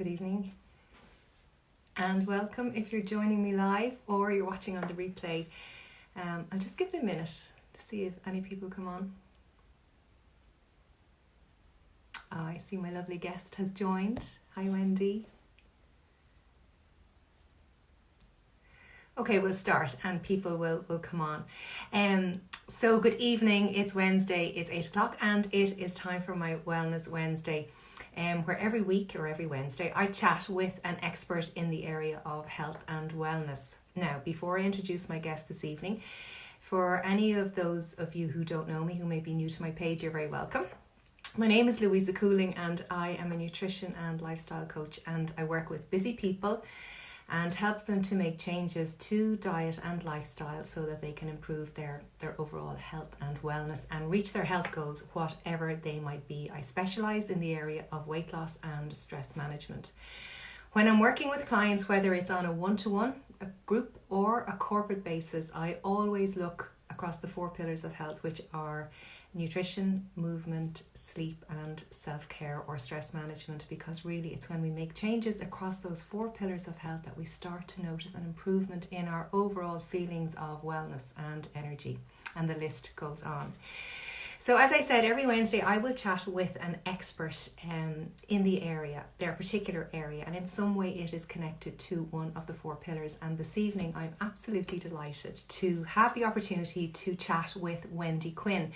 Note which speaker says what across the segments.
Speaker 1: Good evening and welcome if you're joining me live or you're watching on the replay. I'll just give it a minute to see if any people come on. I see my lovely guest has joined. Hi Wendy. Okay, we'll start and people will come on. So good evening, it's Wednesday, it's 8 o'clock and it is time for my Wellness Wednesday. Where every week or every Wednesday I chat with an expert in the area of health and wellness. Now, before I introduce my guest this evening, for any of those of you who don't know me, who may be new to my page, you're very welcome. My name is Louisa Cooling and I am a nutrition and lifestyle coach, and I work with busy people and help them to make changes to diet and lifestyle so that they can improve their overall health and wellness and reach their health goals, whatever they might be. I specialise in the area of weight loss and stress management. When I'm working with clients, whether it's on a one-to-one, a group or a corporate basis, I always look across the 4 pillars of health, which are nutrition, movement, sleep and self-care or stress management, because really it's when we make changes across those 4 pillars of health that we start to notice an improvement in our overall feelings of wellness and energy, and the list goes on. So as I said, every Wednesday I will chat with an expert in the area, their particular area, and in some way it is connected to one of the 4 pillars. And this evening I'm absolutely delighted to have the opportunity to chat with Wendy Quinn.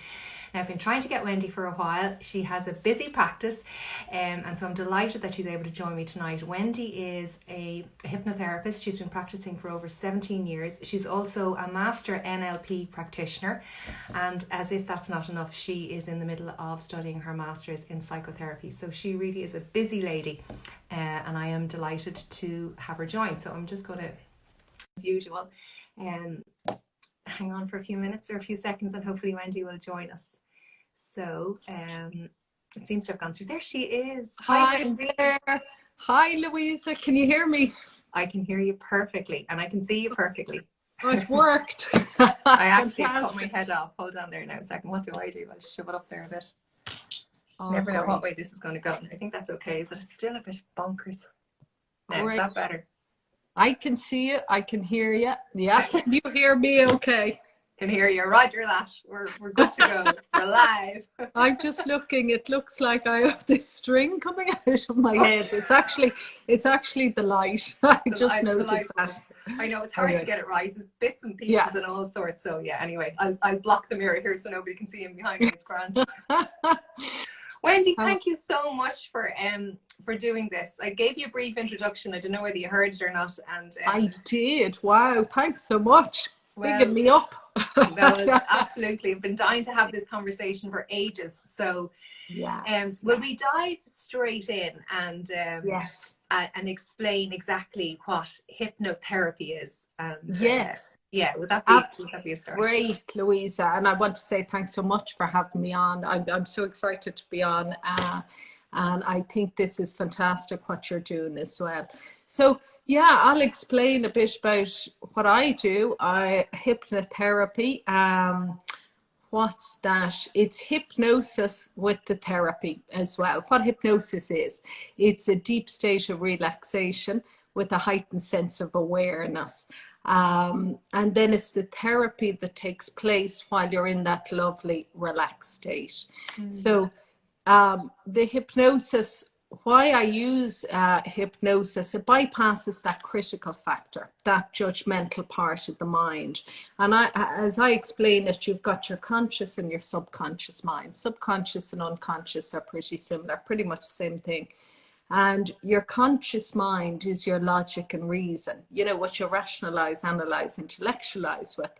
Speaker 1: Now, I've been trying to get Wendy for a while. She has a busy practice, and so I'm delighted that she's able to join me tonight. Wendy is a hypnotherapist. She's been practicing for over 17 years. She's also a master NLP practitioner, and as if that's not enough, she is in the middle of studying her master's in psychotherapy. So she really is a busy lady, and I am delighted to have her join. So I'm just going to, as usual, hang on for a few minutes or a few seconds, and hopefully Wendy will join us. So it seems to have gone through. There she is.
Speaker 2: Hi there. Hi Louisa, can you hear me?
Speaker 1: I can hear you perfectly and I can see you perfectly.
Speaker 2: Oh, it worked.
Speaker 1: I actually cut my head off. Hold on there now a second. What do? I'll shove it up there a bit. Never know what way this is going to go. I think that's okay. Is it still a bit bonkers? Now, is that better?
Speaker 2: I can see you. I can hear you. Yeah. Can you hear me okay?
Speaker 1: Can hear you. Roger that. We're good to go. We're live.
Speaker 2: I'm just looking. It looks like I have this string coming out of my head. It's actually the light. I just noticed that.
Speaker 1: I know it's hard to get it right. There's bits and pieces and all sorts. So yeah, anyway, I'll block the mirror here so nobody can see him behind me. It's grand. Wendy, thank you so much for doing this. I gave you a brief introduction. I don't know whether you heard it or not. And
Speaker 2: I did. Wow, thanks so much. Bigging me up.
Speaker 1: No, absolutely. I've been dying to have this conversation for ages. So
Speaker 2: yeah.
Speaker 1: Will we dive straight in and
Speaker 2: yes.
Speaker 1: And explain exactly what hypnotherapy is? And
Speaker 2: yes.
Speaker 1: Would that be a start?
Speaker 2: Great, Louisa. And I want to say thanks so much for having me on. I'm so excited to be on. And I think this is fantastic what you're doing as well. So yeah, I'll explain a bit about what I do. Hypnotherapy. What's that? It's hypnosis with the therapy as well. What hypnosis is, it's a deep state of relaxation with a heightened sense of awareness. And then it's the therapy that takes place while you're in that lovely relaxed state. So the hypnosis, why I use hypnosis, it bypasses that critical factor, that judgmental part of the mind. And as I explain it, you've got your conscious and your subconscious mind. Subconscious and unconscious are pretty similar, pretty much the same thing. And your conscious mind is your logic and reason, you know, what you rationalize, analyze, intellectualize with.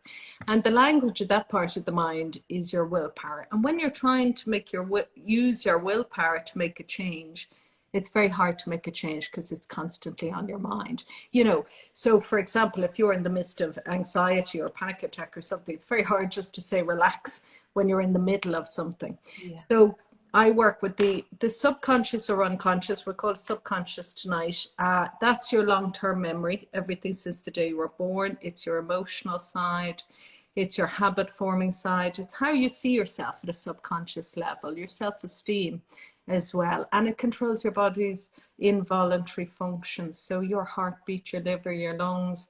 Speaker 2: And the language of that part of the mind is your willpower. And when you're trying to use your willpower to make a change, it's very hard to make a change because it's constantly on your mind, you know. So for example, if you're in the midst of anxiety or panic attack or something, it's very hard just to say relax when you're in the middle of something. So I work with the subconscious or unconscious. We're called subconscious tonight. That's your long-term memory, everything since the day you were born. It's your emotional side. It's your habit forming side. It's how you see yourself at a subconscious level, your self-esteem. as well. And it controls your body's involuntary functions. So your heartbeat, your liver, your lungs.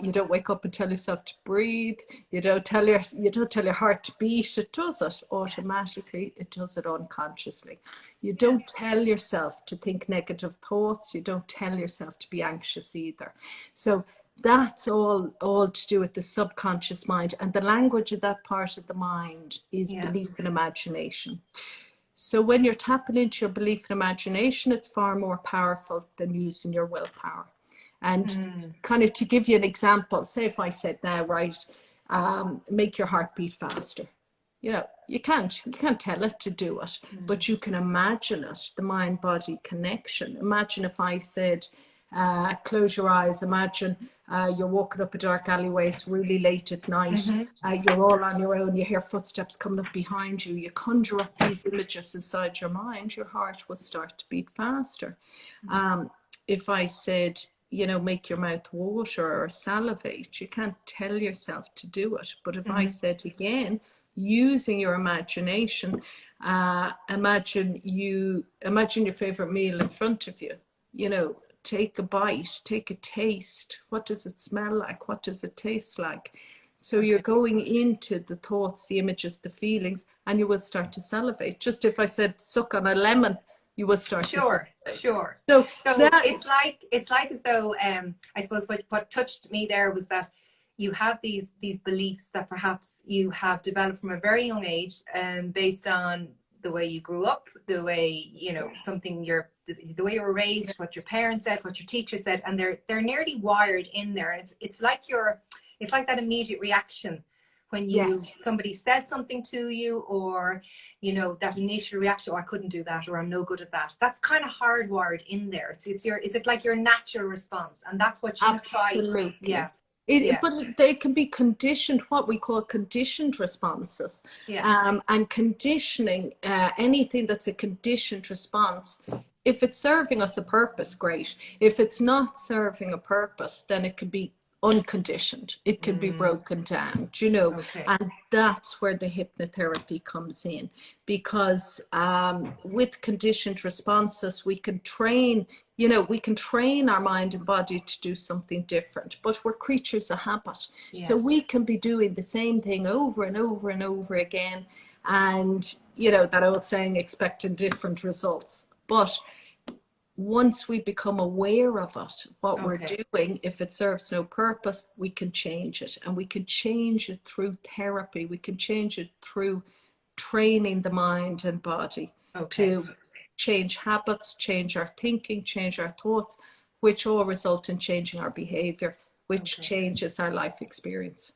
Speaker 2: You don't wake up and tell yourself to breathe. You don't tell your heart to beat. It does it automatically. It does it unconsciously. You don't tell yourself to think negative thoughts. You don't tell yourself to be anxious either. So that's all to do with the subconscious mind, and the language of that part of the mind is belief and imagination. So when you're tapping into your belief and imagination, it's far more powerful than using your willpower. And kind of to give you an example, say if I said now, right, make your heart beat faster. You know, you can't tell it to do it, but you can imagine it, the mind-body connection. Imagine if I said, close your eyes, imagine you're walking up a dark alleyway, it's really late at night, you're all on your own, you hear footsteps coming up behind you, you conjure up these images inside your mind, your heart will start to beat faster. If I said, you know, make your mouth water or salivate, you can't tell yourself to do it. But if I said again, using your imagination, imagine your favorite meal in front of you, you know, take a bite, take a taste. What does it smell like? What does it taste like? So you're going into the thoughts, the images, the feelings, and you will start to salivate. Just if I said suck on a lemon, you will start to salivate.
Speaker 1: Sure.
Speaker 2: So
Speaker 1: it's like as though I suppose what touched me there was that you have these beliefs that perhaps you have developed from a very young age, based on the way you grew up, the way, you know, the way you were raised, what your parents said, what your teacher said, and they're nearly wired in there. It's like that immediate reaction when somebody says something to you, or, you know, that initial reaction, oh, I couldn't do that, or I'm no good at that. That's kind of hardwired in there. Is it like your natural response? And that's what you
Speaker 2: absolutely
Speaker 1: try.
Speaker 2: But they can be conditioned, what we call conditioned responses. And conditioning, anything that's a conditioned response, if it's serving us a purpose, great. If it's not serving a purpose, then it can be unconditioned. It can be broken down, you know. And that's where the hypnotherapy comes in, because with conditioned responses, we can train, you know, we can train our mind and body to do something different, but we're creatures of habit. So we can be doing the same thing over and over and over again. And, you know, that old saying, expecting different results. But once we become aware of it, what we're doing, if it serves no purpose, we can change it. And we can change it through therapy. We can change it through training the mind and body to change habits, change our thinking, change our thoughts, which all result in changing our behavior, which changes our life experience.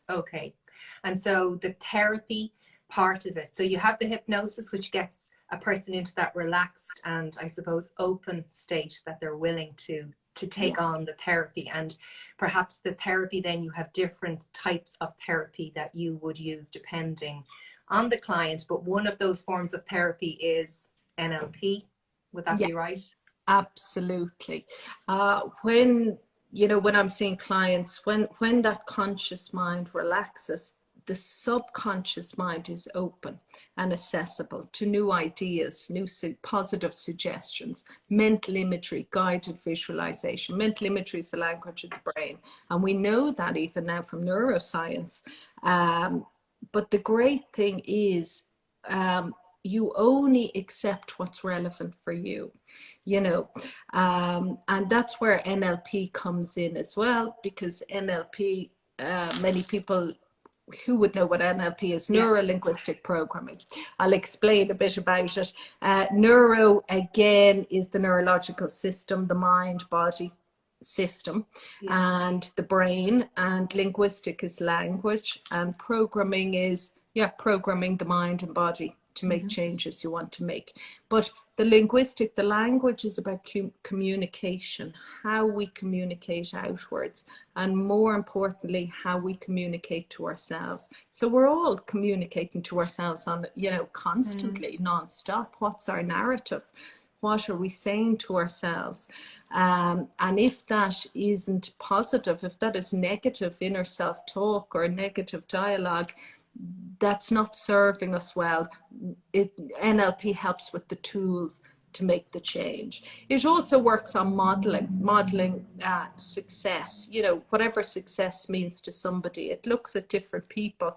Speaker 1: And so the therapy part of it, so you have the hypnosis, which gets a person into that relaxed and, I suppose, open state that they're willing to take on the therapy. And perhaps the therapy, then you have different types of therapy that you would use depending on the client. But one of those forms of therapy is NLP. Would that be right?
Speaker 2: Absolutely. When I'm seeing clients, when that conscious mind relaxes, the subconscious mind is open and accessible to new ideas, new positive suggestions, mental imagery, guided visualization. Mental imagery is the language of the brain. And we know that even now from neuroscience. But the great thing is, you only accept what's relevant for you, you know, and that's where NLP comes in as well, because NLP, many people who would know what NLP is, neuro-linguistic programming. I'll explain a bit about it. Neuro, again, is the neurological system, the mind-body system, and the brain, and linguistic is language, and programming is, programming the mind and body to make changes you want to make. But the language is about communication, how we communicate outwards, and more importantly, how we communicate to ourselves. So we're all communicating to ourselves on, constantly, non-stop. What's our narrative? What are we saying to ourselves? And if that isn't positive, if that is negative inner self-talk or negative dialogue, that's not serving us well, NLP helps with the tools to make the change. It also works on modeling success. You know, whatever success means to somebody, it looks at different people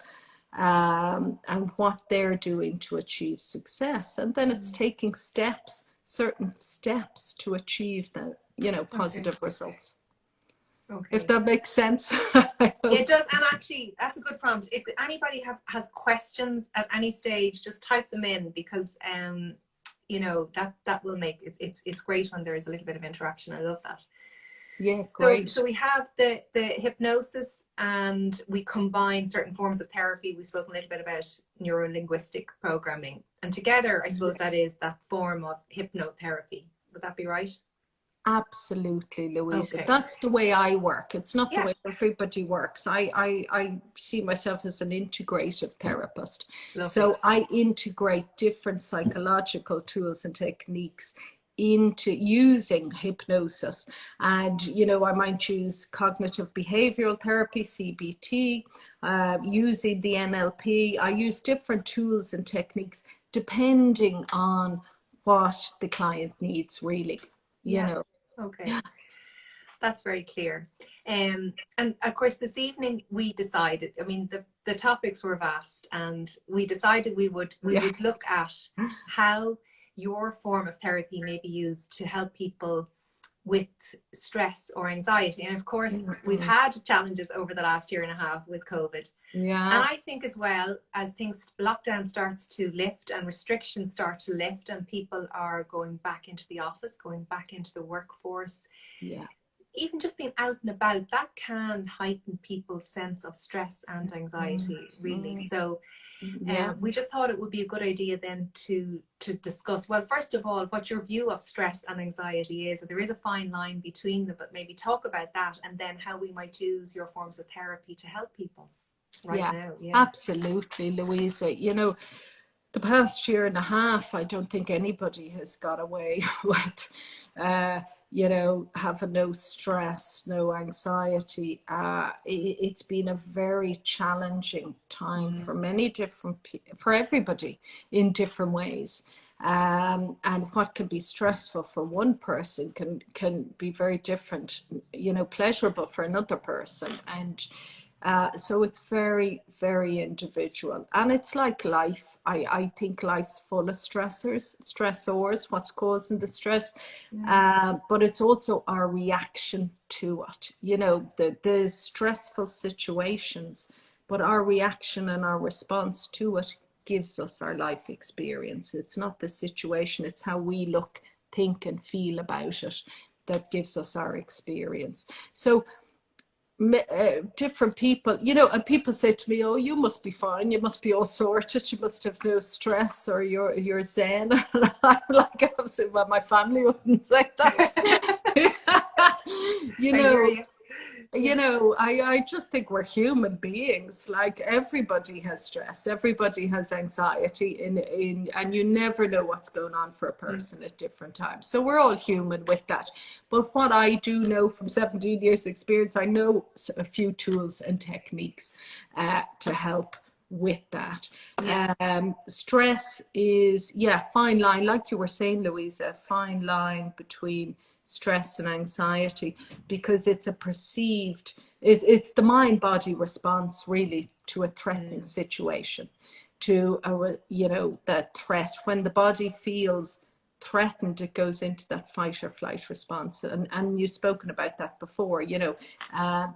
Speaker 2: and what they're doing to achieve success, and then it's taking certain steps to achieve the, you know, positive results.
Speaker 1: Okay.
Speaker 2: If that makes sense.
Speaker 1: It does, and actually that's a good prompt. If anybody has questions at any stage, just type them in, because you know, that will make it's great when there is a little bit of interaction. I love that.
Speaker 2: Yeah, great.
Speaker 1: So we have the hypnosis, and we combine certain forms of therapy. We spoke a little bit about neuro-linguistic programming, and together, I suppose that is that form of hypnotherapy. Would that be right?
Speaker 2: Absolutely, Louisa.
Speaker 1: Okay.
Speaker 2: That's the way I work. It's not the way everybody works. I see myself as an integrative therapist.
Speaker 1: Lovely.
Speaker 2: So I integrate different psychological tools and techniques into using hypnosis. And, you know, I might choose cognitive behavioral therapy, CBT, using the NLP. I use different tools and techniques depending on what the client needs, really. You know.
Speaker 1: Okay. That's very clear. And of course, this evening we decided, I mean, the topics were vast, and we decided we would look at how your form of therapy may be used to help people with stress or anxiety. And of course, we've had challenges over the last year and a half with COVID.
Speaker 2: Yeah.
Speaker 1: And I think as well, as lockdown starts to lift and restrictions start to lift, and people are going back into the office, going back into the workforce, even just being out and about, that can heighten people's sense of stress and anxiety, really. So we just thought it would be a good idea then to discuss, well, first of all, what your view of stress and anxiety is. There is a fine line between them, but maybe talk about that, and then how we might use your forms of therapy to help people now.
Speaker 2: Absolutely, Louisa. You know, the past year and a half, I don't think anybody has got away with you know, having no stress, no anxiety. It's been a very challenging time for many different people, for everybody in different ways. And what can be stressful for one person can be very different, you know, pleasurable for another person. And so it's very, very individual. And it's like life. I think life's full of stressors, what's causing the stress. But it's also our reaction to it. You know, the stressful situations, but our reaction and our response to it gives us our life experience. It's not the situation, it's how we look, think, and feel about it that gives us our experience. So different people, you know, and people say to me, oh, you must be fine, you must be all sorted, you must have no stress, or you're zen. And I'm like, well, my family wouldn't say that. You know, I just think we're human beings. Like, everybody has stress, everybody has anxiety, and you never know what's going on for a person at different times. So we're all human with that. But what I do know from 17 years experience, I know a few tools and techniques to help with that. Stress is, fine line, like you were saying, Louisa, fine line between stress and anxiety, because it's a perceived, it's the mind-body response really to a threatening situation, to you know, that threat. When the body feels threatened, it goes into that fight or flight response, and you've spoken about that before. You know,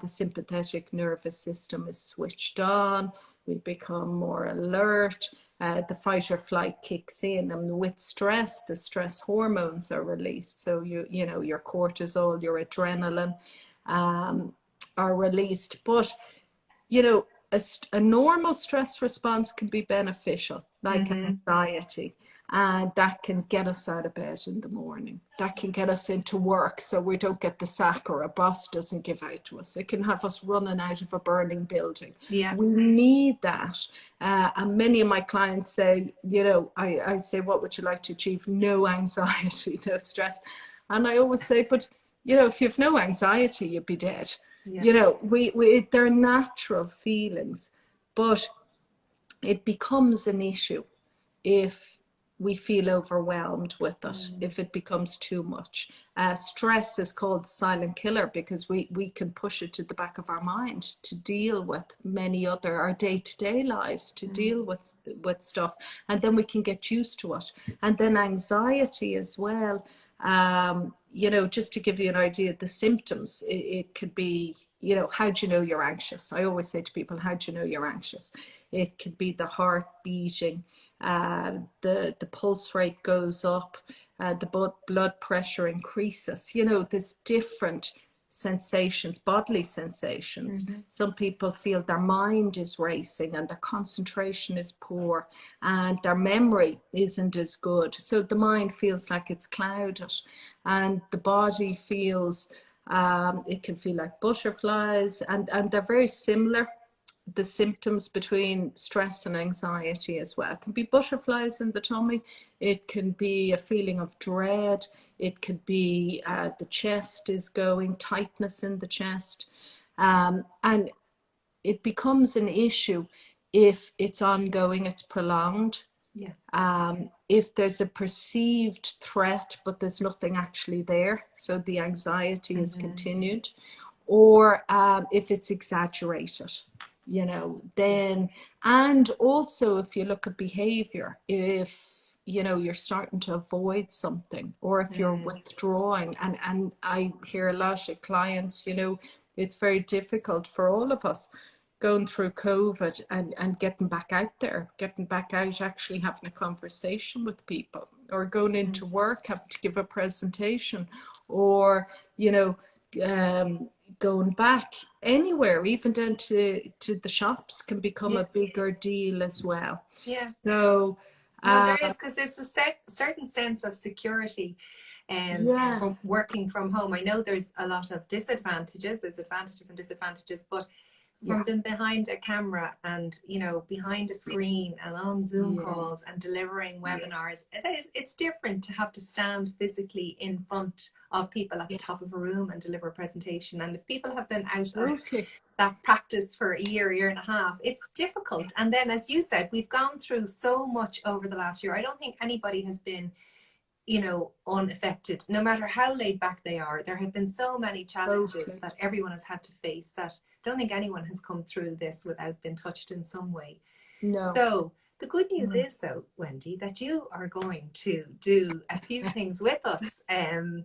Speaker 2: the sympathetic nervous system is switched on, we become more alert. The fight or flight kicks in, and with stress, the stress hormones are released. So you know, your cortisol, your adrenaline are released. But you know, a normal stress response can be beneficial, like anxiety, and that can get us out of bed in the morning. That can get us into work so we don't get the sack, or a boss doesn't give out to us. It can have us running out of a burning building. We need that. And many of my clients say, you know, I say, what would you like to achieve? No anxiety, no stress. And I always say, but you know, if you have no anxiety, you'd be dead. You know, they're natural feelings, but it becomes an issue if we feel overwhelmed with it, if it becomes too much. Stress is called silent killer because we can push it to the back of our mind to deal with many other, our day-to-day lives, to deal with stuff, and then we can get used to it. And then anxiety as well. You know, just to give you an idea of the symptoms, it could be, you know, how do you know you're anxious? I always say to people, how do you know you're anxious? It could be the heart beating, the pulse rate goes up, the blood pressure increases. You know, there's different sensations, bodily sensations. Some people feel their mind is racing and their concentration is poor and their memory isn't as good. So the mind feels like it's clouded, and the body feels, it can feel like butterflies, and they're very similar, the symptoms between stress and anxiety as well. It can be butterflies in the tummy, it can be a feeling of dread, it could be the chest is going, tightness in the chest, and it becomes an issue if it's ongoing, it's prolonged. If there's a perceived threat but there's nothing actually there, so the anxiety is continued, or if it's exaggerated, you know, then, and also if you look at behavior, if, you know, you're starting to avoid something, or if you're withdrawing, and I hear a lot of clients, you know, it's very difficult for all of us going through COVID and getting back out there, getting back out, actually having a conversation with people, or going into work, having to give a presentation, or, you know, going back anywhere, even down to the shops, can become a bigger deal as well. So
Speaker 1: no, there is, because there's a certain sense of security from working from home. I know there's a lot of disadvantages, there's advantages and disadvantages, but from being behind a camera and, you know, behind a screen and on Zoom calls and delivering webinars, it's different to have to stand physically in front of people at the top of a room and deliver a presentation. And if people have been out of that practice for a year and a half, it's difficult. And then, as you said, we've gone through so much over the last year. I don't think anybody has been, you know, unaffected, no matter how laid back they are. There have been so many challenges that everyone has had to face, that I don't think anyone has come through this without being touched in some way. So the good news is, though, Wendy, that you are going to do a few things with us, and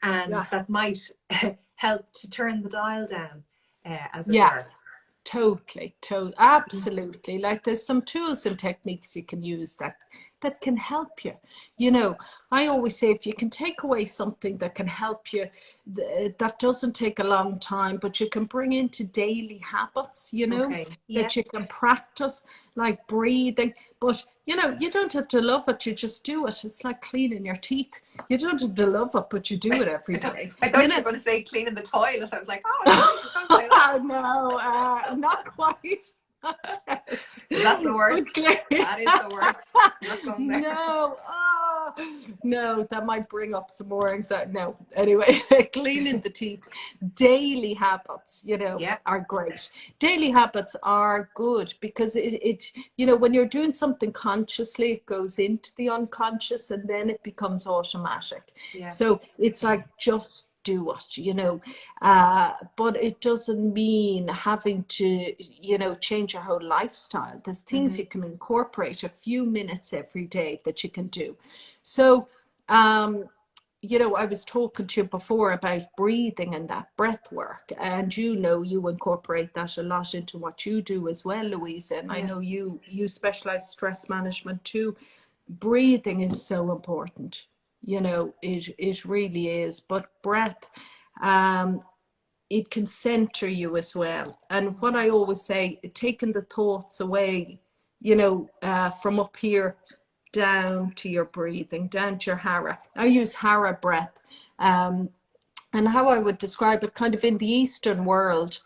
Speaker 1: that might help to turn the dial down, as it were.
Speaker 2: Totally, absolutely. Like, there's some tools and techniques you can use that can help you. You know, I always say, if you can take away something that can help you, that doesn't take a long time, but you can bring into daily habits, you know, that you can practice, like breathing. But, you know, you don't have to love it, you just do it. It's like cleaning your teeth. You don't have to love it, but you do it every day.
Speaker 1: I thought you were going to say cleaning the toilet. I was like, oh,
Speaker 2: no, not quite.
Speaker 1: That's the worst. That is the worst.
Speaker 2: No, that might bring up some more anxiety. No, anyway, cleaning the teeth. Daily habits, you know, are great. Daily habits are good because it, you know, when you're doing something consciously, it goes into the unconscious and then it becomes automatic. So it's like, just do it, you know, but it doesn't mean having to, you know, change your whole lifestyle. There's things you can incorporate, a few minutes every day that you can do. So you know, I was talking to you before about breathing and that breath work, and you know, you incorporate that a lot into what you do as well, Louisa, and I know you specialize stress management too. Breathing is so important. You know, it really is. But breath, it can center you as well. And what I always say, taking the thoughts away, you know, from up here down to your breathing, down to your hara. I use hara breath. And how I would describe it, kind of in the Eastern world,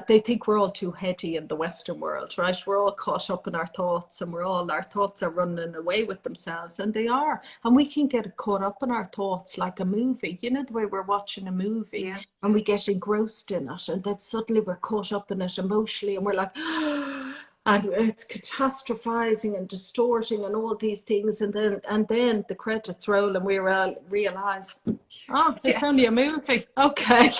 Speaker 2: they think we're all too heady in the Western world, right? We're all caught up in our thoughts, and our thoughts are running away with themselves, and they are. And we can get caught up in our thoughts like a movie, you know, the way we're watching a movie and we get engrossed in it, and then suddenly we're caught up in it emotionally, and we're like, and it's catastrophizing and distorting and all these things, and then the credits roll and we realize, oh, it's only a movie. Okay.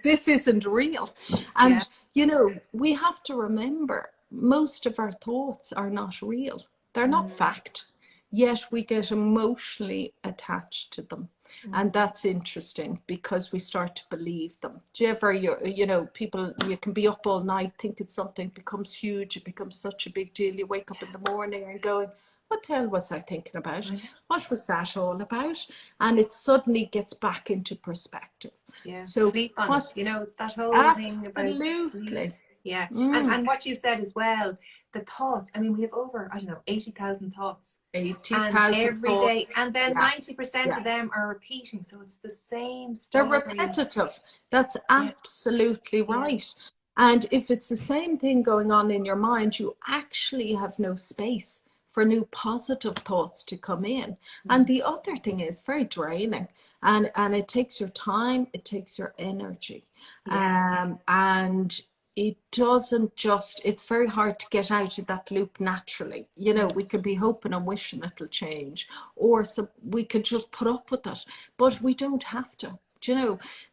Speaker 2: This isn't real.
Speaker 1: Yeah.
Speaker 2: And we have to remember most of our thoughts are not real. They're not fact, yet we get emotionally attached to them. And that's interesting because we start to believe them. Do you ever, people, you can be up all night thinking something becomes huge, it becomes such a big deal. You wake up in the morning and going, what the hell was I thinking about? What was that all about? And it suddenly gets back into perspective.
Speaker 1: Yeah.
Speaker 2: So
Speaker 1: Sleep on it. It's that whole thing about sleep.
Speaker 2: absolutely.
Speaker 1: Yeah. And what you said as well, the thoughts. I mean, we have over, I don't know, 80,000 thoughts. And
Speaker 2: 80,000
Speaker 1: every day.
Speaker 2: thoughts.
Speaker 1: And then
Speaker 2: Yeah.
Speaker 1: 90% of them are repeating. So it's the same
Speaker 2: They're
Speaker 1: story.
Speaker 2: repetitive. That's absolutely right. And if it's the same thing going on in your mind, you actually have no space for new positive thoughts to come in. And the other thing is very draining. And it takes your time, it takes your energy. And it doesn't just, it's very hard to get out of that loop naturally. We could be hoping and wishing it'll change, or so we could just put up with it, but we don't have to.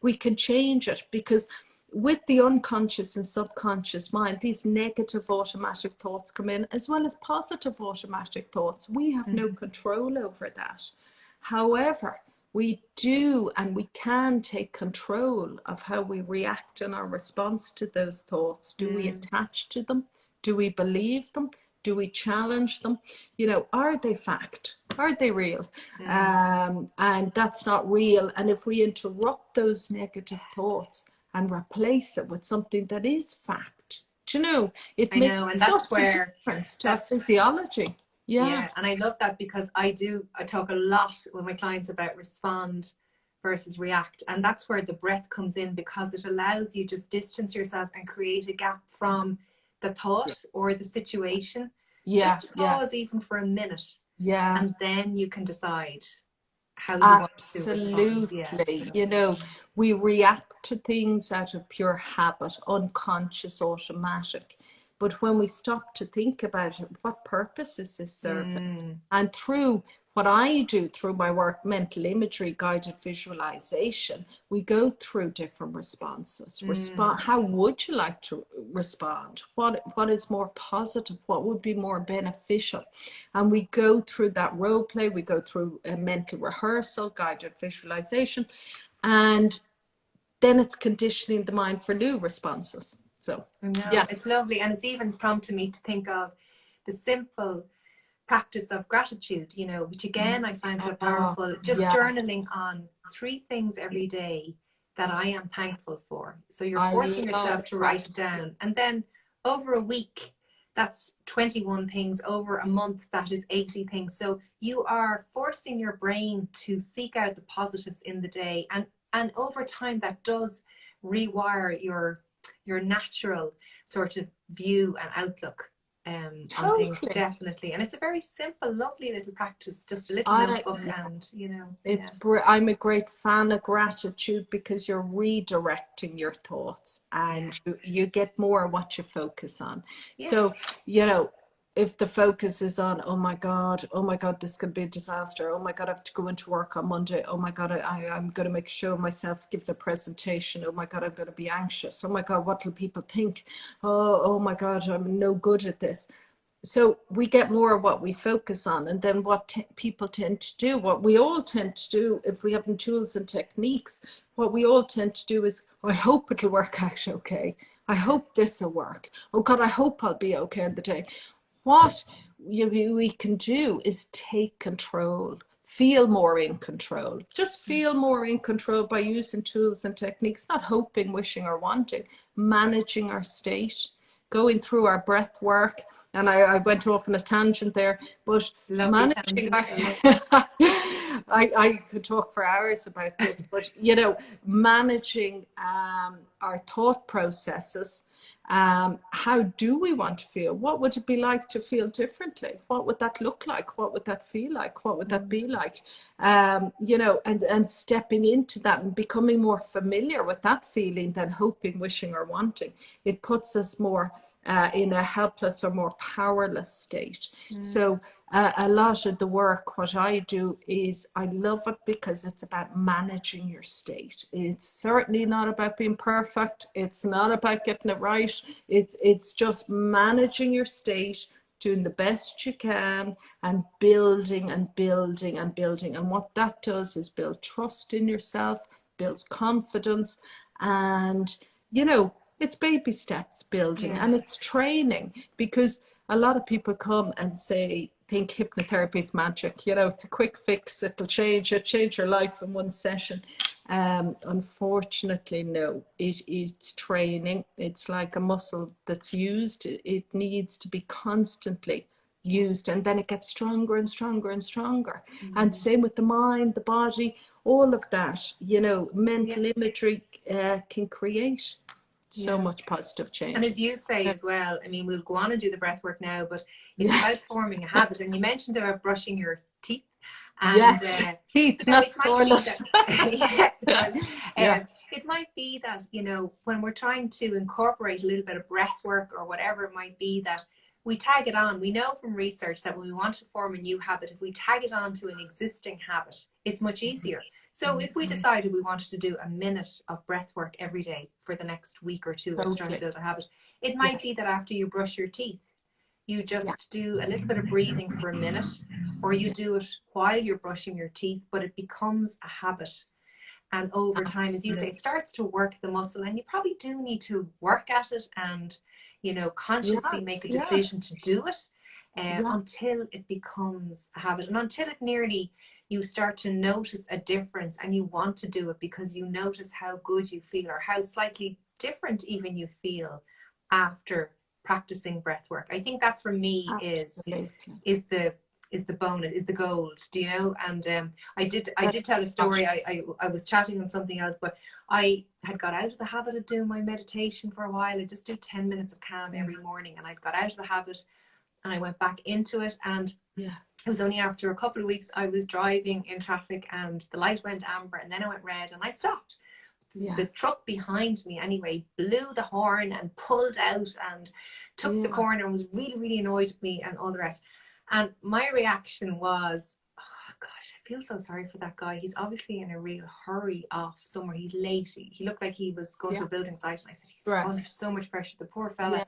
Speaker 2: We can change it, because with the unconscious and subconscious mind, these negative automatic thoughts come in as well as positive automatic thoughts. We have no control over that. However, we do and we can take control of how we react in our response to those thoughts. Do we attach to them? Do we believe them? Do we challenge them? Are they fact? Are they real? And that's not real. And if we interrupt those negative thoughts and replace it with something that is fact, it makes such a difference to our physiology.
Speaker 1: Yeah, and I love that, because I talk a lot with my clients about respond versus react. And that's where the breath comes in, because it allows you just distance yourself and create a gap from the thought or the situation. Just pause even for a minute. And then you can decide how you want to respond.
Speaker 2: Absolutely. We react to things out of pure habit, unconscious, automatic. But when we stop to think about it, what purpose is this serving? And through what I do through my work, mental imagery, guided visualization, we go through different responses. How would you like to respond? What is more positive? What would be more beneficial? And we go through that role play. We go through a mental rehearsal, guided visualization, and then it's conditioning the mind for new responses. So,
Speaker 1: it's lovely. And it's even prompted me to think of the simple practice of gratitude, which again I find so powerful. Just journaling on 3 things every day that I am thankful for. So you're forcing yourself to write it down. And then over a week, that's 21 things. Over a month, that is 80 things. So you are forcing your brain to seek out the positives in the day. And over time, that does rewire your natural sort of view and outlook on things, definitely. And it's a very simple, lovely little practice, just a little notebook. And
Speaker 2: I'm a great fan of gratitude, because you're redirecting your thoughts and you get more what you focus on. So if the focus is on, oh my God, this could be a disaster. Oh my God, I have to go into work on Monday. Oh my God, I'm going to make a show of myself, give the presentation. Oh my God, I'm going to be anxious. Oh my God, what will people think? Oh my God, I'm no good at this. So we get more of what we focus on. And then what people tend to do, what we all tend to do, if we have tools and techniques, what we all tend to do is, I hope it'll work out okay. I hope this will work. Oh God, I hope I'll be okay in the day. What we can do is take control, feel more in control. Just feel more in control by using tools and techniques, not hoping, wishing, or wanting, managing our state, going through our breath work. And I went off on a tangent there, but managing I could talk for hours about this, but managing our thought processes. How do we want to feel? What would it be like to feel differently? What would that look like? What would that feel like? What would that be like? And stepping into that and becoming more familiar with that feeling than hoping, wishing, or wanting. It puts us more in a helpless or more powerless state. So a lot of the work, what I do is I love it because it's about managing your state. It's certainly not about being perfect. It's not about getting it right. It's just managing your state, doing the best you can, and building and building and building. And what that does is build trust in yourself, builds confidence, and it's baby steps building, and it's training, because a lot of people come and think hypnotherapy is magic. It's a quick fix. It'll change your life in one session. Unfortunately, no. It's training. It's like a muscle that's used. It needs to be constantly used, and then it gets stronger and stronger and stronger. And same with the mind, the body, all of that. Mental imagery can create so much positive change.
Speaker 1: And as you say as well, I mean, we'll go on and do the breath work now, but it's about forming a habit. And you mentioned about brushing your teeth. And,
Speaker 2: teeth, not toilet.
Speaker 1: It might be that, when we're trying to incorporate a little bit of breath work or whatever it might be, that we tag it on. We know from research that when we want to form a new habit, if we tag it on to an existing habit, it's much easier. So if we decided we wanted to do a minute of breath work every day for the next week or two, let's try to build a habit, it might be that after you brush your teeth, you just do a little bit of breathing for a minute, or you do it while you're brushing your teeth, but it becomes a habit. And over time, as you say, it starts to work the muscle, and you probably do need to work at it and, consciously make a decision to do it until it becomes a habit, and until you start to notice a difference and you want to do it because you notice how good you feel, or how slightly different even you feel after practicing breath work. I think that for me is the bonus, is the gold, and I did tell a story. I was chatting on something else, but I had got out of the habit of doing my meditation for a while. I just do 10 minutes of calm every morning, and I got out of the habit and I went back into it, and it was only after a couple of weeks I was driving in traffic and the light went amber, and then it went red and I stopped. The truck behind me anyway blew the horn and pulled out and took the corner and was really, really annoyed with me and all the rest. And my reaction was, oh gosh, I feel so sorry for that guy. He's obviously in a real hurry off somewhere. He's late. He looked like he was going to a building site, and I said, he's under so much pressure, the poor fella.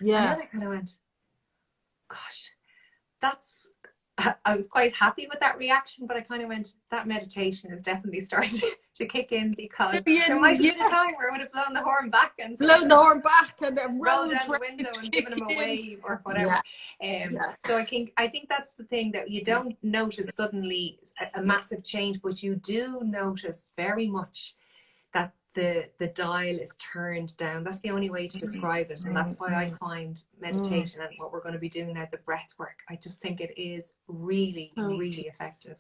Speaker 1: And then I kind of went, gosh, I was quite happy with that reaction, but I kind of went, that meditation is definitely starting to kick in, because there might have been a time where I would have blown the horn back and
Speaker 2: rolled down
Speaker 1: the window and given him a wave or whatever. So I think that's the thing, that you don't notice suddenly a massive change, but you do notice very much that the dial is turned down. That's the only way to describe it, and that's why I find meditation and what we're going to be doing now, the breath work, I just think it is really, really effective.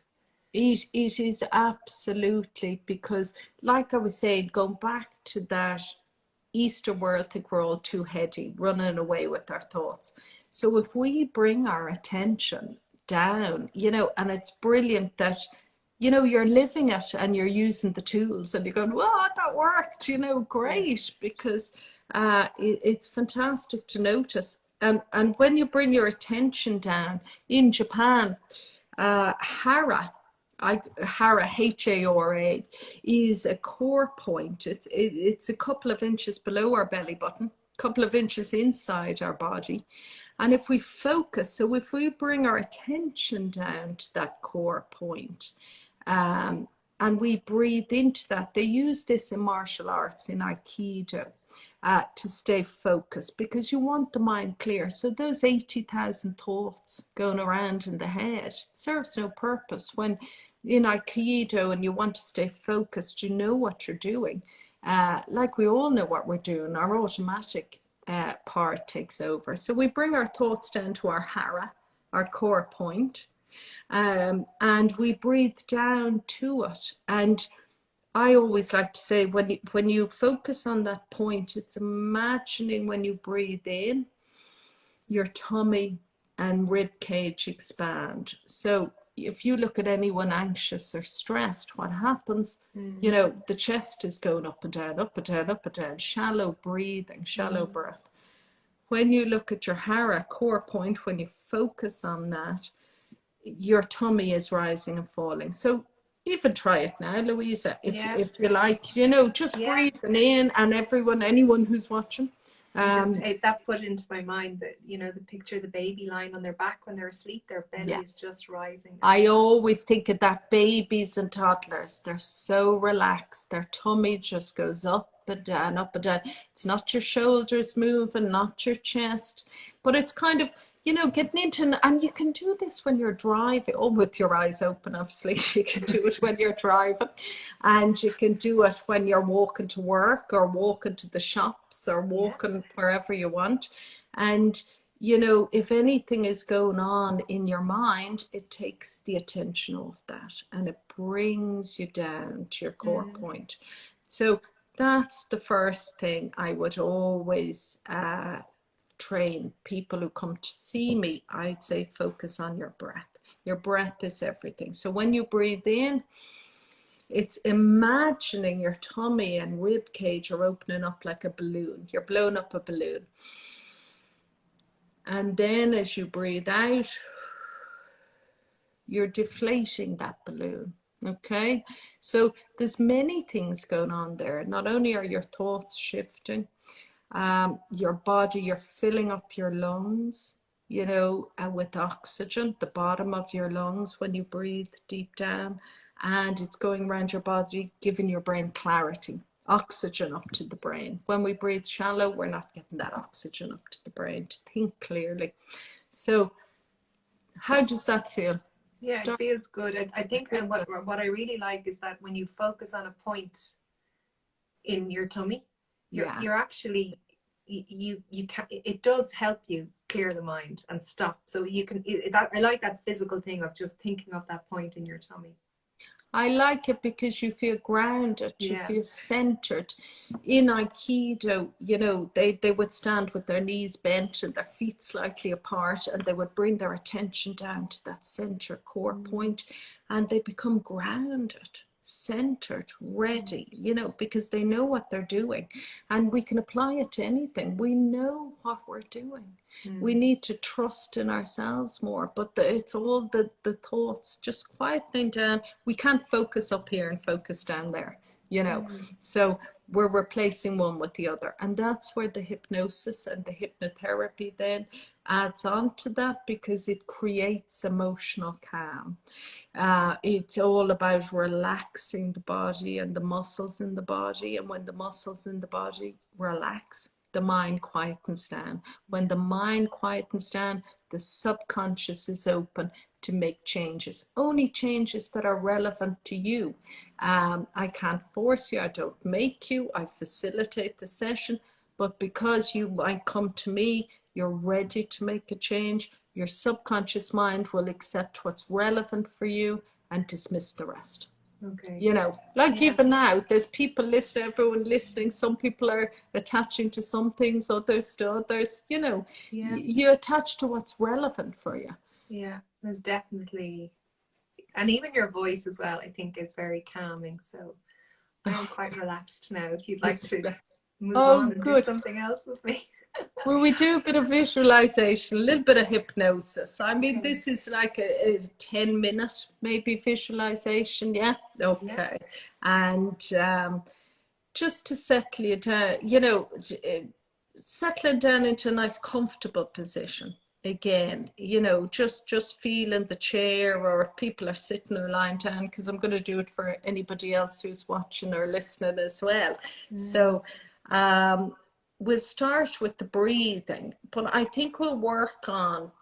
Speaker 2: It is absolutely, because like I was saying, going back to that Eastern world, I think we're all too heady, running away with our thoughts. So if we bring our attention down, and it's brilliant that you're living it and you're using the tools and you're going, wow, that worked, great, because it's fantastic to notice. And when you bring your attention down, in Japan, Hara, Hara, is a core point. It's a couple of inches below our belly button, a couple of inches inside our body. And if we focus, so if we bring our attention down to that core point, and we breathe into that. They use this in martial arts, in Aikido, to stay focused, because you want the mind clear. So those 80,000 thoughts going around in the head serves no purpose. When in Aikido and you want to stay focused, you know what you're doing. Like we all know what we're doing, our automatic part takes over. So we bring our thoughts down to our Hara, our core point. And we breathe down to it. And I always like to say, when you focus on that point, it's imagining when you breathe in, your tummy and rib cage expand. So if you look at anyone anxious or stressed, what happens? The chest is going up and down, up and down, up and down, shallow breathing, shallow breath. when you look at your hara core point, when you focus on that, your tummy is rising and falling. So even try it now, Louisa, if you like, you know, just breathing in, and anyone who's watching.
Speaker 1: That put into my mind that, you know, the picture of the baby lying on their back when they're asleep, their belly is just rising.
Speaker 2: I always think of that, babies and toddlers, they're so relaxed, their tummy just goes up and down, up and down. It's not your shoulders moving, not your chest, but it's kind of, you know, getting into, and you can do this when you're driving, with your eyes open, obviously. You can do it when you're driving, and you can do it when you're walking to work or walking to the shops or walking wherever you want. And, you know, if anything is going on in your mind, it takes the attention off that and it brings you down to your core point. So that's the first thing I would always train people who come to see me. I'd say focus on your breath. Your breath is everything. So when you breathe in, it's imagining your tummy and rib cage are opening up like a balloon. You're blowing up a balloon. And then as you breathe out, you're deflating that balloon. Okay, so there's many things going on there. Not only are your thoughts shifting, your body, you're filling up your lungs, you know, with oxygen, the bottom of your lungs when you breathe deep down, and it's going around your body, giving your brain clarity, oxygen up to the brain. When we breathe shallow, we're not getting that oxygen up to the brain to think clearly. So how does that feel?
Speaker 1: It feels good. I think what I really like is that when you focus on a point in your tummy, you're actually, you can, it does help you clear the mind and stop. So you can, I like that physical thing of just thinking of that point in your tummy.
Speaker 2: I like it because you feel grounded, you feel centered. In Aikido, you know, they would stand with their knees bent and their feet slightly apart, and they would bring their attention down to that center core point, and they become grounded, centered, ready, you know, because they know what they're doing. And we can apply it to anything. We know what we're doing. We need to trust in ourselves more, but it's all the thoughts just quietening down. We can't focus up here and focus down there, you know. So we're replacing one with the other, and that's where the hypnosis and the hypnotherapy then adds on to that, because it creates emotional calm. It's all about relaxing the body and the muscles in the body, and when the muscles in the body relax, the mind quietens down. When the mind quietens down, the subconscious is open to make changes, only changes that are relevant to you. I can't force you, I don't make you, I facilitate the session, but because you might come to me, you're ready to make a change, your subconscious mind will accept what's relevant for you and dismiss the rest.
Speaker 1: Okay.
Speaker 2: You know, like even now, there's people listening, everyone listening. Some people are attaching to some things, others to others. You know, you attach to what's relevant for you.
Speaker 1: Yeah, there's definitely, and even your voice as well, I think is very calming. So I'm quite relaxed now. If you'd like to move on and do something else with me.
Speaker 2: Well, we do a bit of visualization, a little bit of hypnosis. I mean, this is like a 10-minute maybe visualization, Okay. And just to settle you down, you know, settling down into a nice comfortable position. Again, you know, just feeling the chair, or if people are sitting or lying down, because I'm going to do it for anybody else who's watching or listening as well. So we'll start with the breathing, but I think we'll work on,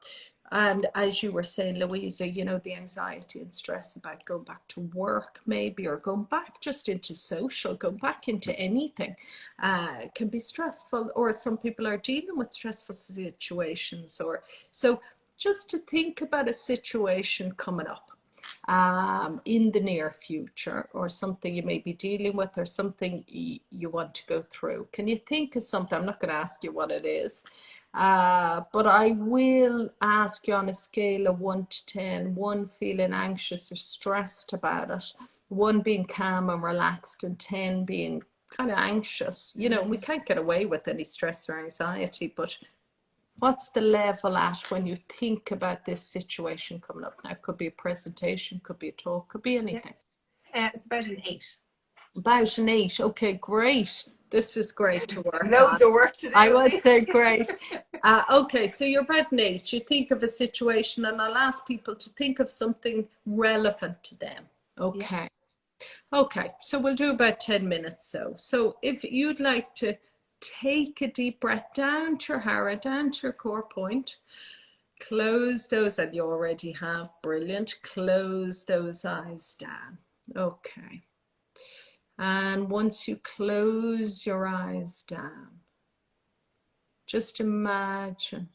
Speaker 2: and as you were saying, Louisa, you know, the anxiety and stress about going back to work maybe, or going back just into social, going back into anything, can be stressful, or some people are dealing with stressful situations, or so just to think about a situation coming up in the near future, or something you may be dealing with, or something you want to go through. Can you think of something? I'm not going to ask you what it is, but I will ask you on a scale of 1 to 10, 1 feeling anxious or stressed about it, 1 being calm and relaxed, and 10 being kind of anxious. You know, we can't get away with any stress or anxiety, but What's the level at when you think about this situation coming up? Now, it could be a presentation, could be a talk, could be anything.
Speaker 1: It's about an 8.
Speaker 2: About an 8. Okay, great. This is great to work
Speaker 1: Loads
Speaker 2: on.
Speaker 1: of work to do.
Speaker 2: I would say great. Okay, so you're about an 8. You think of a situation, and I'll ask people to think of something relevant to them. Okay. Okay, so we'll do about 10 minutes. So if you'd like to take a deep breath down to your hara, down to your core point, close those, and you already have, brilliant. Close those eyes down. Okay. And once you close your eyes down, just imagine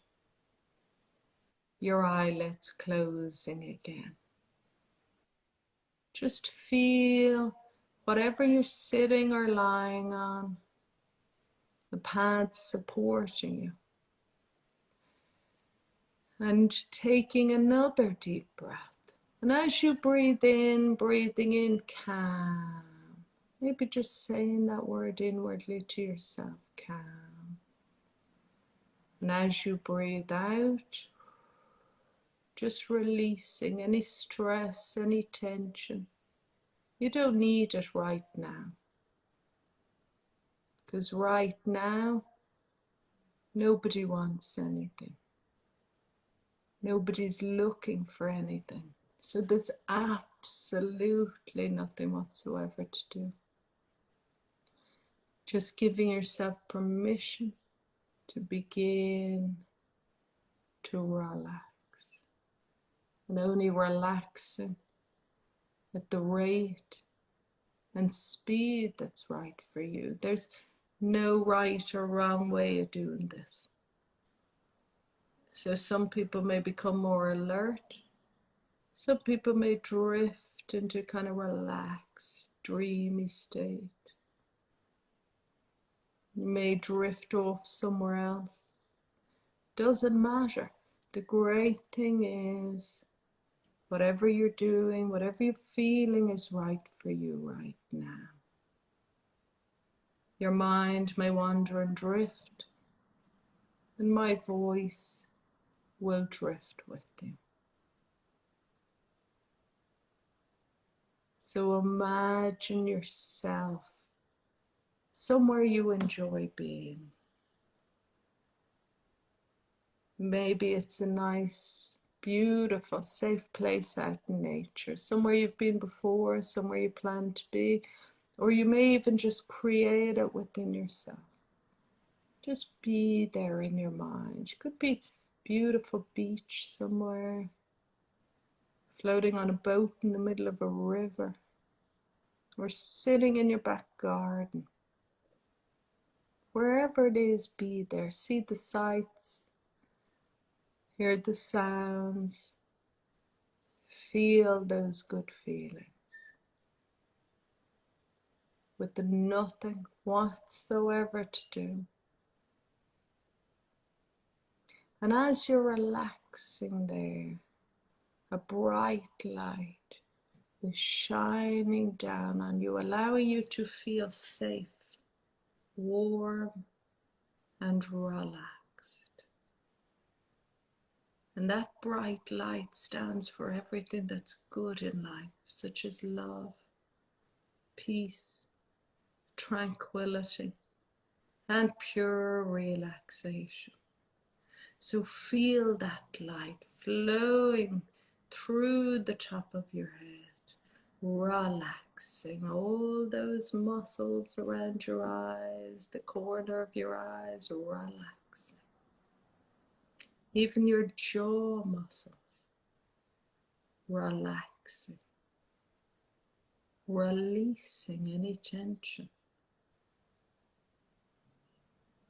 Speaker 2: your eyelids closing again. Just feel whatever you're sitting or lying on, the pads supporting you. And taking another deep breath. And as you breathe in, breathing in, calm. Maybe just saying that word inwardly to yourself, calm. And as you breathe out, just releasing any stress, any tension. You don't need it right now. Because right now, nobody wants anything. Nobody's looking for anything. So there's absolutely nothing whatsoever to do. Just giving yourself permission to begin to relax. And only relaxing at the rate and speed that's right for you. There's no right or wrong way of doing this. So some people may become more alert. Some people may drift into kind of relaxed, dreamy state. You may drift off somewhere else. Doesn't matter. The great thing is, whatever you're doing, whatever you're feeling is right for you right now. Your mind may wander and drift, and my voice will drift with you. So imagine yourself somewhere you enjoy being. Maybe it's a nice, beautiful, safe place out in nature, somewhere you've been before, somewhere you plan to be, or you may even just create it within yourself. Just be there in your mind. It could be beautiful beach somewhere, floating on a boat in the middle of a river, or sitting in your back garden. Wherever it is, be there. See the sights, hear the sounds, feel those good feelings with the nothing whatsoever to do. And as you're relaxing there, a bright light is shining down on you, allowing you to feel safe, warm, and relaxed. And that bright light stands for everything that's good in life, such as love, peace, tranquility, and pure relaxation. So feel that light flowing through the top of your head, relaxing all those muscles around your eyes, the corner of your eyes, relaxing. Even your jaw muscles, relaxing, releasing any tension.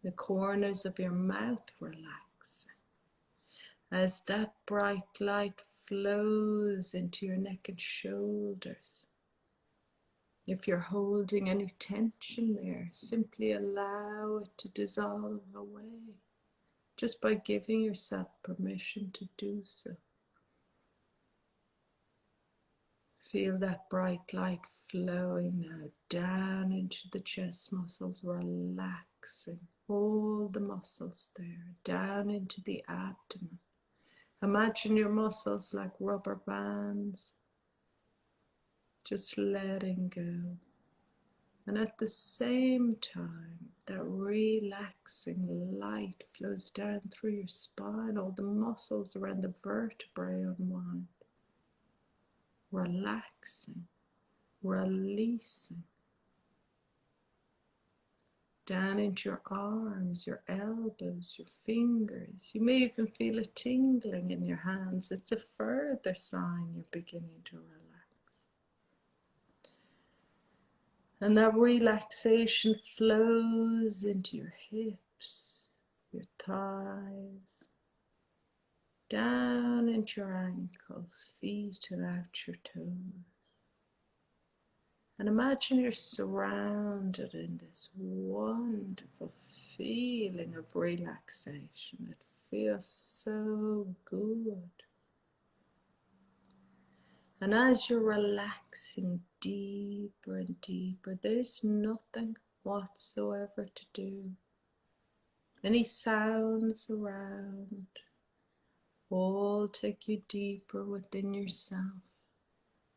Speaker 2: The corners of your mouth relaxing. As that bright light flows into your neck and shoulders. If you're holding any tension there, simply allow it to dissolve away, just by giving yourself permission to do so. Feel that bright light flowing now down into the chest muscles, relaxing all the muscles there, down into the abdomen. Imagine your muscles like rubber bands, just letting go. And at the same time, that relaxing light flows down through your spine. All the muscles around the vertebrae unwind. Relaxing, releasing. Down into your arms, your elbows, your fingers. You may even feel a tingling in your hands. It's a further sign you're beginning to relax. And that relaxation flows into your hips, your thighs, down into your ankles, feet and out your toes. And imagine you're surrounded in this wonderful feeling of relaxation. It feels so good. And as you're relaxing deeper and deeper, there's nothing whatsoever to do. Any sounds around all take you deeper within yourself.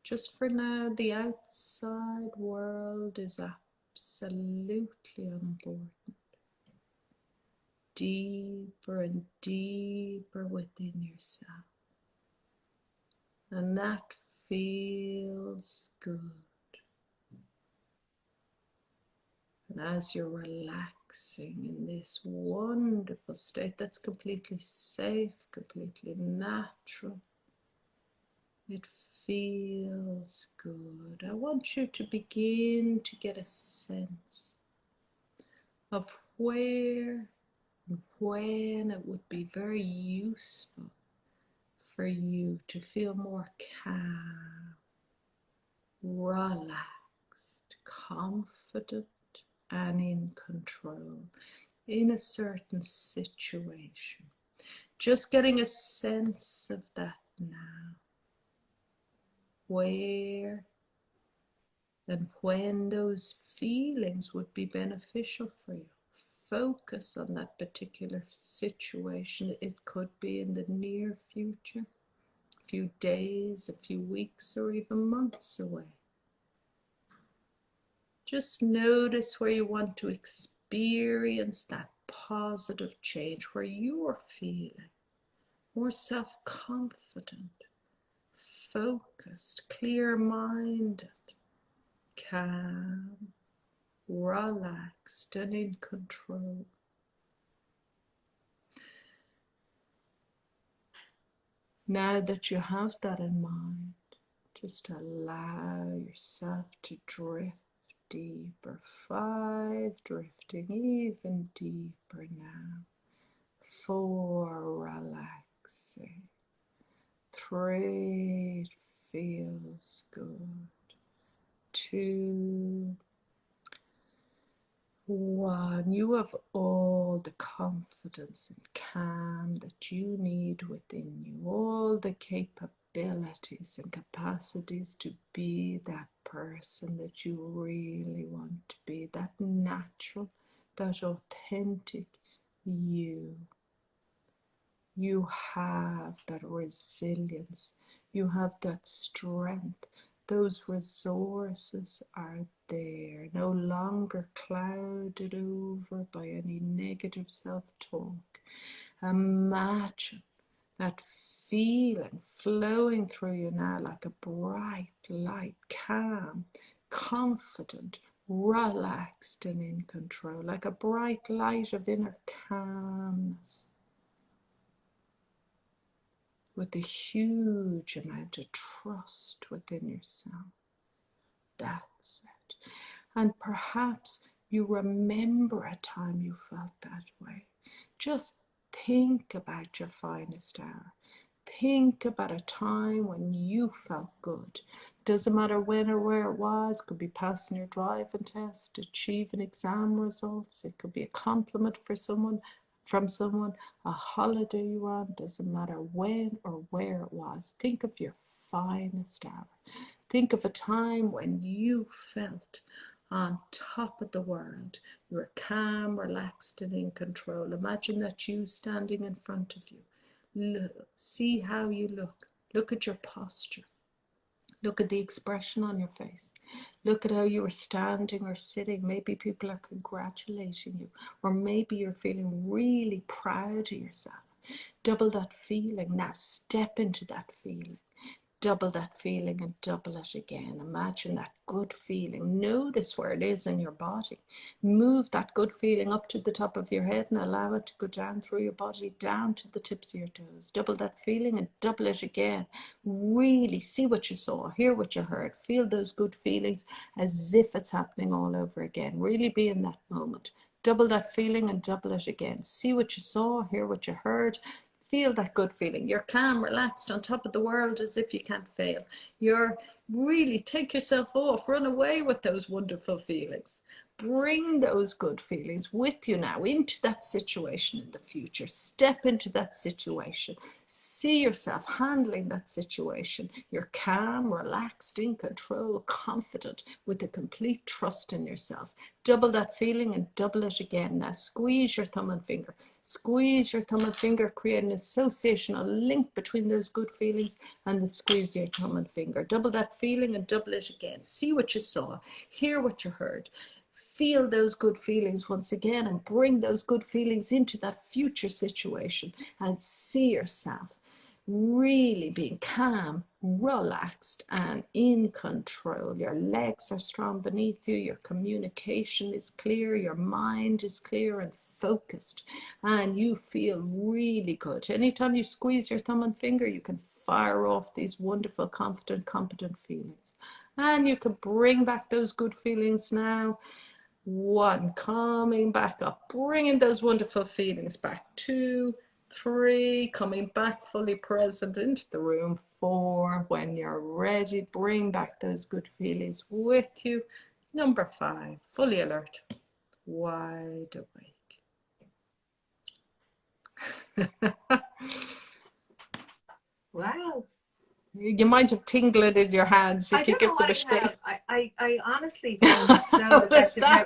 Speaker 2: Just for now, the outside world is absolutely unimportant. Deeper and deeper within yourself. And that feels good. And as you're relaxing in this wonderful state that's completely safe, completely natural, it feels good. I want you to begin to get a sense of where and when it would be very useful for you to feel more calm, relaxed, confident, and in control in a certain situation. Just getting a sense of that now. Where and when those feelings would be beneficial for you. Focus on that particular situation. It could be in the near future, a few days, a few weeks, or even months away. Just notice where you want to experience that positive change, where you are feeling more self-confident, focused, clear-minded, calm, relaxed, and in control. Now that you have that in mind, just allow yourself to drift deeper. 5, drifting even deeper now. 4, relaxing. 3, it feels good. 2, 1, you have all the confidence and calm that you need within you, all the capabilities and capacities to be that person that you really want to be, that natural, that authentic you. You have that resilience, you have that strength. Those resources are there, no longer clouded over by any negative self-talk. Imagine that feeling flowing through you now like a bright light, calm, confident, relaxed and in control, like a bright light of inner calmness, with a huge amount of trust within yourself. That's it. And perhaps you remember a time you felt that way. Just think about your finest hour. Think about a time when you felt good. Doesn't matter when or where it was. It could be passing your driving test, achieving exam results. It could be a compliment from someone, a holiday you were on. Doesn't matter when or where it was. Think of your finest hour. Think of a time when you felt, on top of the world. You're calm, relaxed, and in control. Imagine that you standing in front of you. Look, see how you look. Look at your posture. Look at the expression on your face. Look at how you are standing or sitting. Maybe people are congratulating you, or maybe you're feeling really proud of yourself. Double that feeling. Now step into that feeling. Double that feeling and double it again. Imagine that good feeling. Notice where it is in your body. Move that good feeling up to the top of your head and allow it to go down through your body, down to the tips of your toes. Double that feeling and double it again. Really see what you saw, hear what you heard. Feel those good feelings as if it's happening all over again. Really be in that moment. Double that feeling and double it again. See what you saw, hear what you heard. Feel that good feeling. You're calm, relaxed, on top of the world as if you can't fail. You're really, take yourself off, run away with those wonderful feelings. Bring those good feelings with you now into that situation in the future. Step into that situation. See yourself handling that situation. You're calm, relaxed, in control, confident, with a complete trust in yourself. Double that feeling and double it again. Now squeeze your thumb and finger. Squeeze your thumb and finger, create an association, a link between those good feelings and the squeeze your thumb and finger. Double that feeling and double it again. See what you saw, hear what you heard. Feel those good feelings once again and bring those good feelings into that future situation and see yourself really being calm, relaxed, and in control. Your legs are strong beneath you, your communication is clear, your mind is clear and focused, and you feel really good. Anytime you squeeze your thumb and finger, you can fire off these wonderful, confident, competent feelings. And you can bring back those good feelings now. 1, coming back up, bringing those wonderful feelings back. 2, 3, coming back fully present into the room. 4, when you're ready, bring back those good feelings with you. Number 5, fully alert, wide awake.
Speaker 1: Wow.
Speaker 2: You might have tingled in your hands if you give them a shake.
Speaker 1: I honestly found it so effective. Now,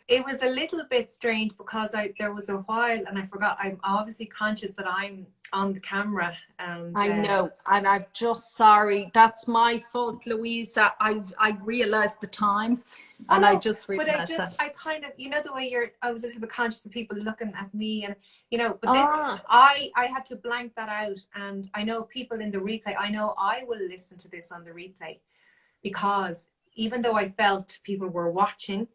Speaker 1: it was a little bit strange because there was a while and I forgot. I'm obviously conscious that I'm on the camera. And
Speaker 2: I know, and I'm just sorry. That's my fault, Louisa. I realized the time, and I just realized that.
Speaker 1: I kind of, the way I was a little bit conscious of people looking at me, and but this, I had to blank that out. And I know people in the replay, I know I will listen to this on the replay, because even though I felt people were watching,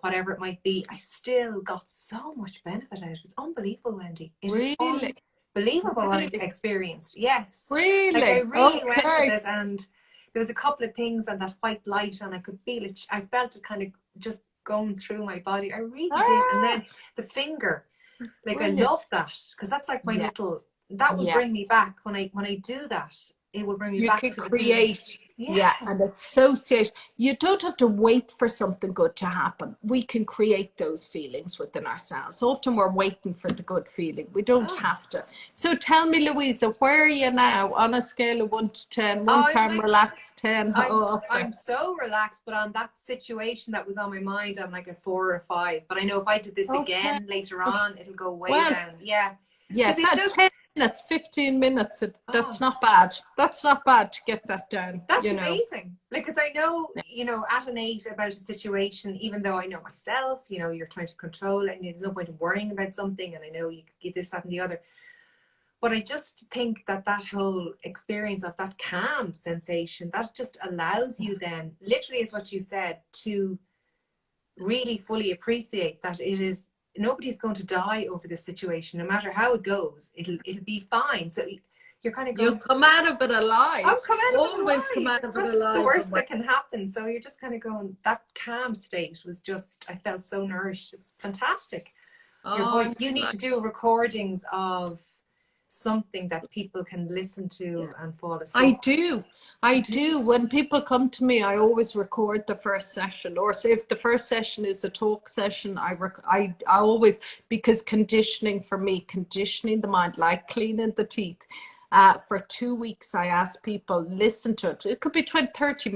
Speaker 1: whatever it might be, I still got so much benefit out of it. It's unbelievable, Wendy. It
Speaker 2: really?
Speaker 1: Unbelievable what I've experienced. Yes.
Speaker 2: Really?
Speaker 1: Like I really went with it, and there was a couple of things on that white light and I could feel it. I felt it kind of just going through my body. I really did. And then the finger, like I love that, because that's like my little, that would bring me back when I do that. It will bring me back to
Speaker 2: create and associate. You don't have to wait for something good to happen. We can create those feelings within ourselves. Often we're waiting for the good feeling. We don't have to. So tell me, Louisa, where are you now on a scale of 1 to 10? 1 calm, relaxed, 10.
Speaker 1: I'm so relaxed, but on that situation that was on my mind, I'm like a 4 or a 5. But I know if I did this again later on, it'll go way down. Yeah.
Speaker 2: Yeah, that's 10 minutes, 15 minutes. That's not bad. That's not bad to get that down.
Speaker 1: That's amazing. Because I know, at an 8 about a situation, even though I know myself, you're trying to control it and there's no point in worrying about something. And I know you get this, that, and the other. But I just think that whole experience of that calm sensation, that just allows you then, literally is what you said, to really fully appreciate that it is, nobody's going to die over this situation. No matter how it goes, it'll be fine. So you're kind of going,
Speaker 2: you'll come out of it alive.
Speaker 1: I'll come out of it
Speaker 2: always
Speaker 1: alive.
Speaker 2: Come out of it alive.
Speaker 1: That's the worst that can happen. So you're just kind of going, that calm state was just, I felt so nourished. It was fantastic. Your voice, you need to do recordings of something that people can listen to and fall asleep.
Speaker 2: I do. When people come to me, I always record the first session, or say if the first session is a talk session, I always, because conditioning for me, conditioning the mind, like cleaning the teeth, For 2 weeks, I ask people, listen to it. It could be 20, 30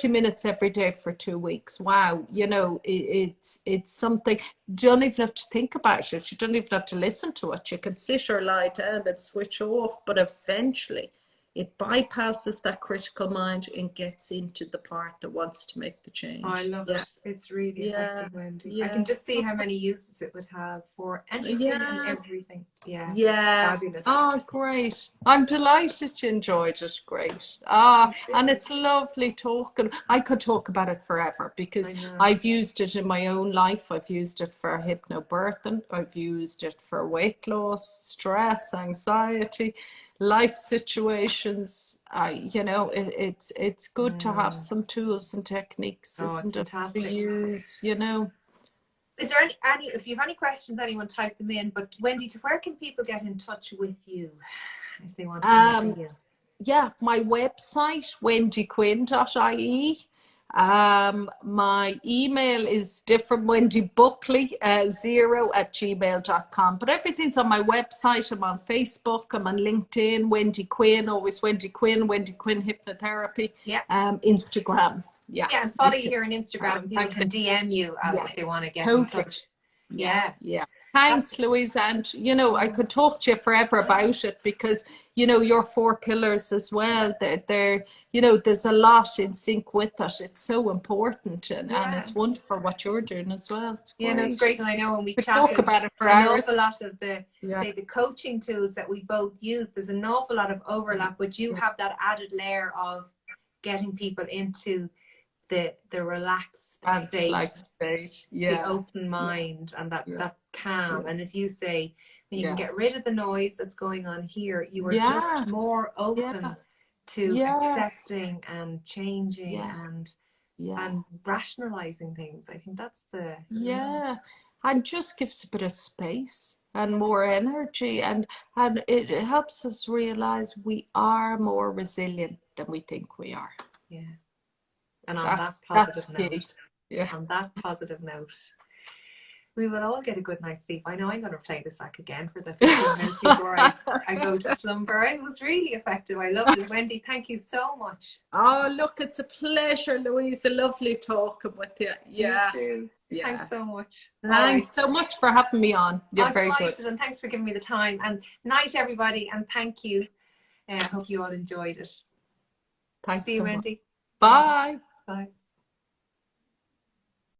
Speaker 2: minutes every day for 2 weeks. Wow. You know, it's something, you don't even have to think about it. You don't even have to listen to it. You can sit or lie down and switch off, but eventually it bypasses that critical mind and gets into the part that wants to make the change.
Speaker 1: Oh, I love it. It's really effective, Wendy. I can just see how many uses it would have for anything and everything. Fabulous.
Speaker 2: Oh, great. I'm delighted you enjoyed it. Great. And it's lovely talking. I could talk about it forever because I've used it in my own life. I've used it for hypnobirthing. I've used it for weight loss, stress, anxiety, life situations. You know, it's good to have some tools and techniques, isn't it, to use, you know.
Speaker 1: Is there any, if you have any questions, anyone type them in, but Wendy, where can people get in touch with you if they want to see you?
Speaker 2: Yeah, my website, wendyquinn.ie. My email is different, wendybuckley0@gmail.com. But everything's on my website. I'm on Facebook. I'm on LinkedIn. Wendy Quinn, always Wendy Quinn Hypnotherapy. Instagram. Yeah,
Speaker 1: and follow you here on Instagram. People can DM you if they want to get in touch. Yeah.
Speaker 2: Thanks, Louise. And, you know, I could talk to you forever about it because, you know, your 4 pillars as well, they're, you know, there's a lot in sync with it. It's so important and it's wonderful what you're doing as well. It's great.
Speaker 1: No, it's great. And I know when we chatted,
Speaker 2: talk about it for
Speaker 1: an
Speaker 2: hours.
Speaker 1: awful lot of the, say, the coaching tools that we both use, there's an awful lot of overlap, but you have that added layer of getting people into the relaxed state, the open mind, and that calm. And as you say, when you can get rid of the noise that's going on here, you are just more open to accepting and changing and rationalizing things. I think that's the
Speaker 2: and just gives a bit of space and more energy, and it helps us realize we are more resilient than we think we are.
Speaker 1: And on that positive note, we will all get a good night's sleep. I know I'm going to play this back again for the 15 minutes before I go to slumber. It was really effective. I loved it. Wendy, thank you so much.
Speaker 2: Oh, look, it's a pleasure, Louise. Lovely talking with you.
Speaker 1: You too. Thanks so much.
Speaker 2: Thanks so much for having me on. You're very good.
Speaker 1: And thanks for giving me the time. And night, everybody. And thank you. I hope you all enjoyed it.
Speaker 2: Thanks.
Speaker 1: See you, Wendy.
Speaker 2: Bye.
Speaker 1: Bye.